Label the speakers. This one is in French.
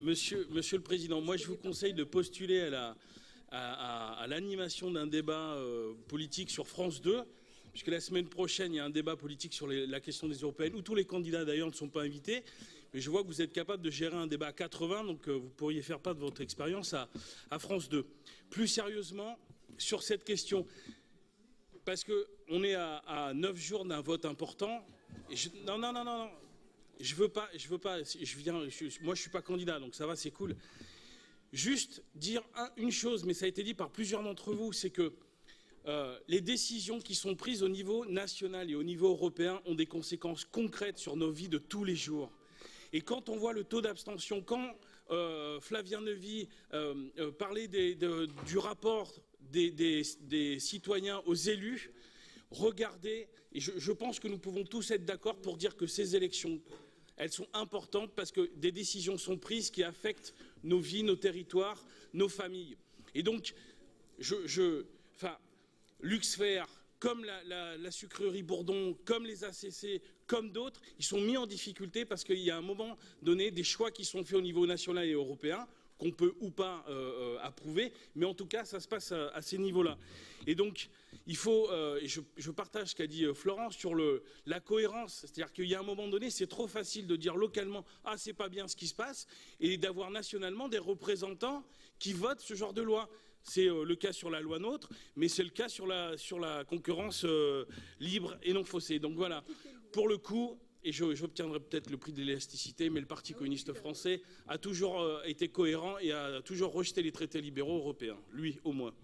Speaker 1: Monsieur le Président, moi je vous conseille de postuler à l'animation d'un débat politique sur France 2, puisque la semaine prochaine, il y a un débat politique sur la question des européennes, où tous les candidats d'ailleurs ne sont pas invités. Mais je vois que vous êtes capable de gérer un débat à 80, donc vous pourriez faire part de votre expérience à France 2. Plus sérieusement, sur cette question, parce qu'on est à 9 jours d'un vote important. Non. Je veux pas. Moi, je suis pas candidat, donc ça va, c'est cool. Juste dire une chose, mais ça a été dit par plusieurs d'entre vous, c'est que les décisions qui sont prises au niveau national et au niveau européen ont des conséquences concrètes sur nos vies de tous les jours. Et quand on voit le taux d'abstention, quand Flavien Nevy parlait du rapport des citoyens aux élus, regardez, et je pense que nous pouvons tous être d'accord pour dire que ces élections, elles sont importantes parce que des décisions sont prises qui affectent nos vies, nos territoires, nos familles. Et donc, Luxfer, comme la sucrerie Bourdon, comme les ACC, comme d'autres, ils sont mis en difficulté parce qu'il y a un moment donné des choix qui sont faits au niveau national et européen, qu'on peut ou pas approuver, mais en tout cas, ça se passe à ces niveaux-là. Et donc, il faut, je partage ce qu'a dit Florence sur la cohérence, c'est-à-dire qu'il y a un moment donné, c'est trop facile de dire localement « Ah, c'est pas bien ce qui se passe » et d'avoir nationalement des représentants qui votent ce genre de loi. C'est le cas sur la loi NOTRe, mais c'est le cas sur la concurrence libre et non faussée. Donc voilà, pour le coup, et j'obtiendrai peut-être le prix de l'élasticité, mais le Parti communiste français a toujours été cohérent et a toujours rejeté les traités libéraux européens, lui au moins.